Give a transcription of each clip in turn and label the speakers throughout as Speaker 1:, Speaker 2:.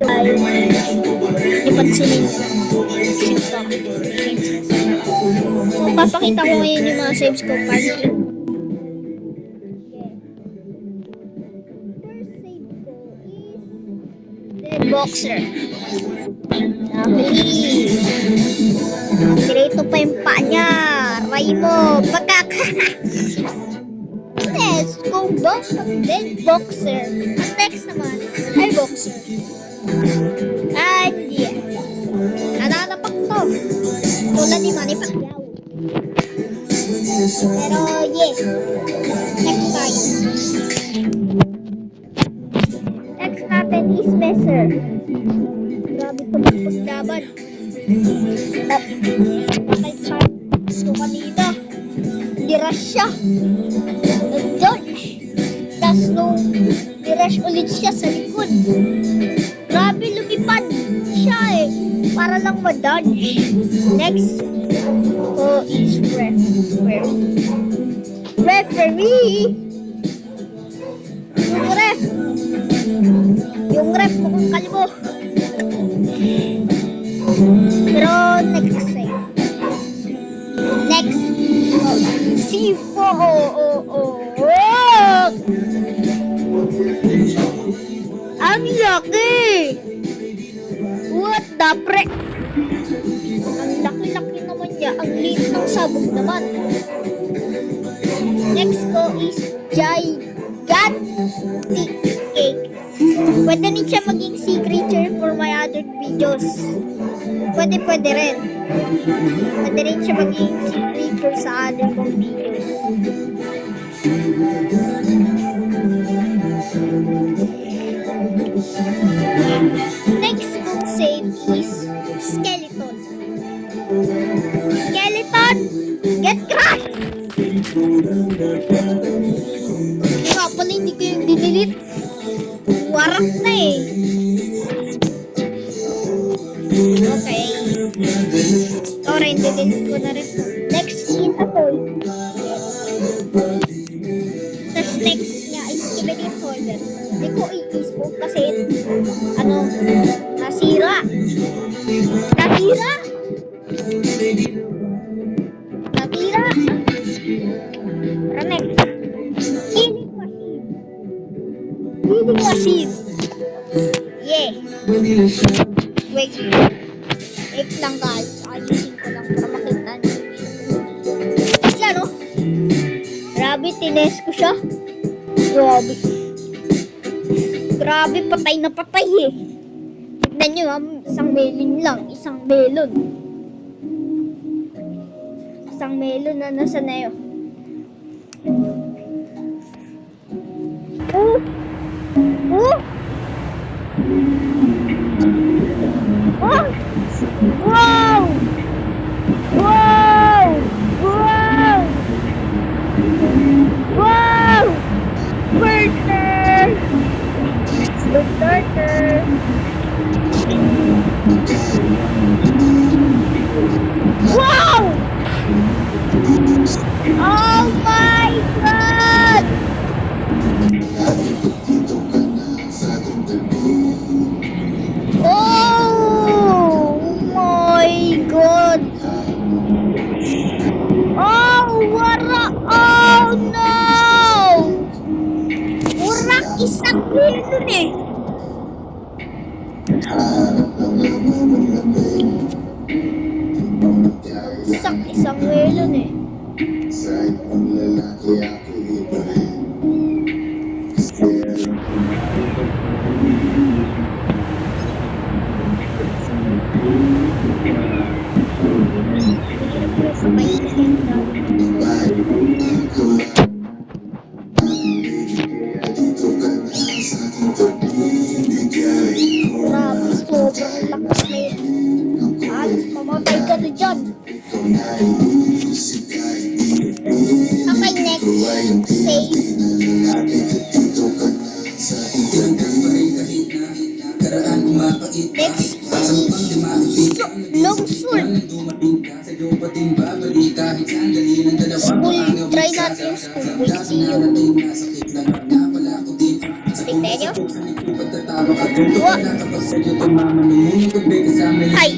Speaker 1: ay ipansinin so, papakita ko ngayon yung mga saves ko part 2. Dead Boxer. Direito pa yung paa niya. Raimo, pagkak. Let's go back to Dead Boxer. Ang next naman ay Boxer. And yeah. Nananapak to. Tulad ni Manny Pacquiao. Pero yeah. Next tayo. Next natin is Messer. Grabe tumakbos laban. Patay pa ito kanina. Dirush siya. Nag-dodge. Tapos nung dirush ulit siya sa likod. Grabe lumipad siya eh. Para lang ma-dodge. Next is referee. Yung ref mukhang kalbo. Pero next C4 ang laki. What the pre? Ang laki-laki naman niya. Ang liit ng sabog naman. Next ko is Gigantic Cake. Pwede rin siya maging sea creature for my other videos. Pwede rin. Pwede rin siya maging sea creature sa other kong videos. Next kong save is Skeleton. Skeleton, get crushed! Nga pala hindi ko yung dinilit. Warak na eh. Okay. Alright, dinilit ko na rin. Next is Atoy. Tapos next niya is Skeleton Holder. Hindi ko i-smoke kasi nasira. Next. Healing machine. Yeah. Wait lang guys. Ayusin ko lang para makita nyo. Yan o. Grabe, tines ko siya. Grabe, patay na patay eh. Tignan nyo ha, isang melon lang. Isang melon na nasa na yun. Wow! Burner! Wow! Oh my God! Oh my God! Oh, wara! Oh no! Urak isang milyon eh! Isang melon eh. Grabe, sobrang lakas na alas, mamatay ka na dyan. Okay, next. Save. Next. Long sword. School, try natin yung school. Wait, see you. Tignan nyo. Wa. Ay.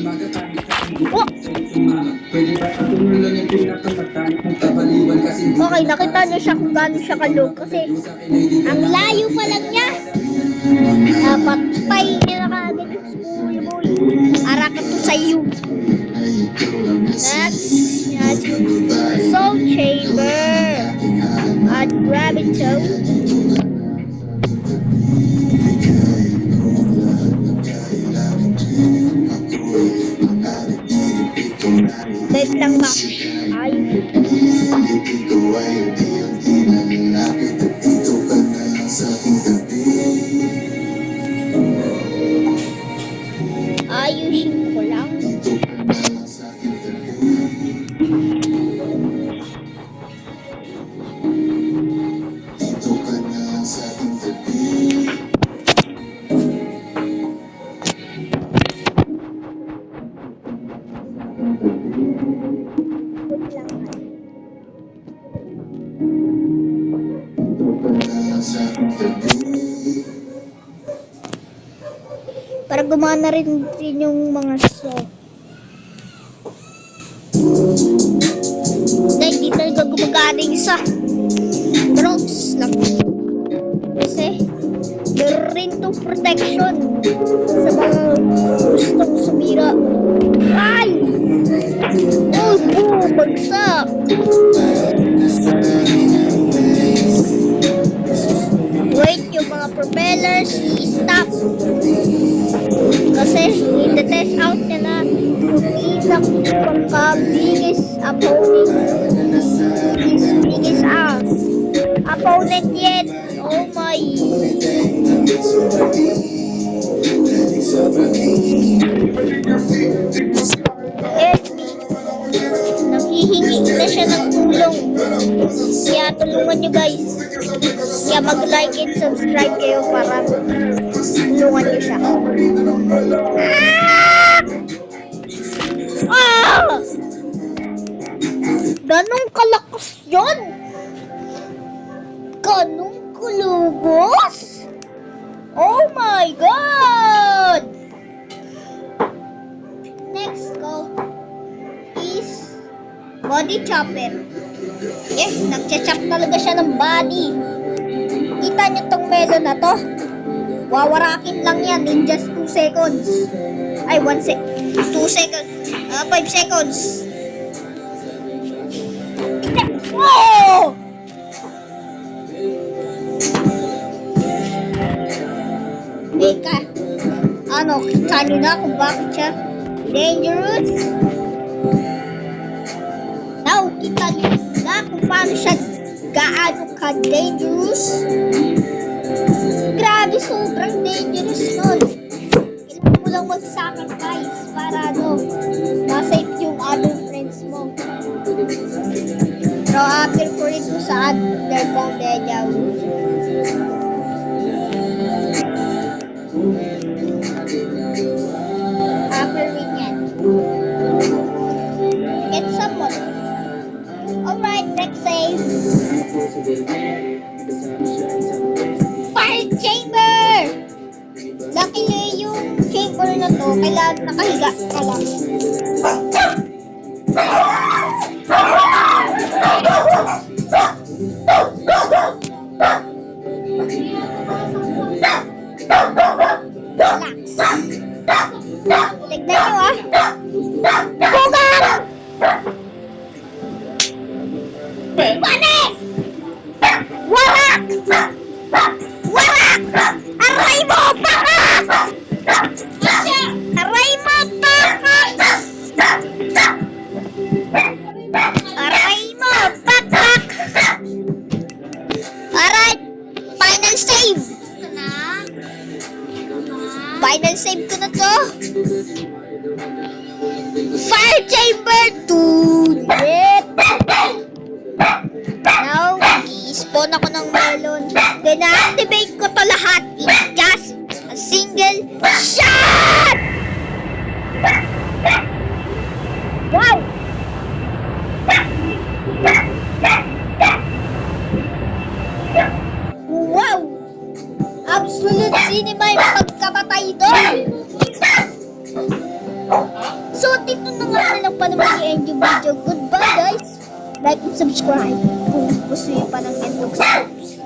Speaker 1: Wa. Okay, nakita niyo siya kung gaano siya kalog. Kasi, ang layo pa lang niya. Dapat patay niya na kagad yung school boy. Ara ka to sa iyo. Next, yes, Soul Chamber at Rabbito. Wait lang ba? Ay. Ayusin ko lang. Para gumana rin yung mga soft. Dahil di talaga gumagana yung isa. Drops lang. Kasi meron rin itong protection sa mga gustong sumira. Ay! Oh, bagsak! Wait, yung mga propellers, i-stop. Kasi, i-test out niya na yung pinaka-biggest opponent yet. Oh my. Nanghihingi na siya ng tulong. Kaya tulungan nyo guys. Kaya mag-like and subscribe kayo para tulungan nyo siya. Ah! Ganong kalakas yun? Ganong kulubos? Oh my God! Next ko is body chopper. Nagcha-chop talaga siya ng body. Kita niyo tong melon na to? Wawarakin lang yan in just 2 seconds. Ay, 2 seconds. 5 seconds. Whoa! Teka. Ano, kita niyo na kung bakit siya dangerous? Now, kita niyo na kung paano siya gaano ka-dangerous. Grabe, sobrang dangerous nun. Kailangan mo lang mag-sacrifice para ma-save yung other friends mo. Pero after ko rin mo sa underground dejaw. After rin yan. Get someone. Alright, next save. Fire chamber! Luckily, yung chamber na to, kailangan nakahiga ka lang. Tignan nyo ah. Bugang! Panik! Warak! Warak! Aray mo! Pakak! Aray mo! Pakak! Aray mo! Pakak! Alright! Final save! Final save ko na to. Fire chamber to it. Now, i-spawn ako ng melon. Then, na-activate ko to lahat in just a single shot! Wow! Wow! Absolute cinema yung pagkamatay So, dito na nga na lang pa naman i-end yung video. Goodbye, guys! Like and subscribe kung gusto nyo pa ng ganitong subs.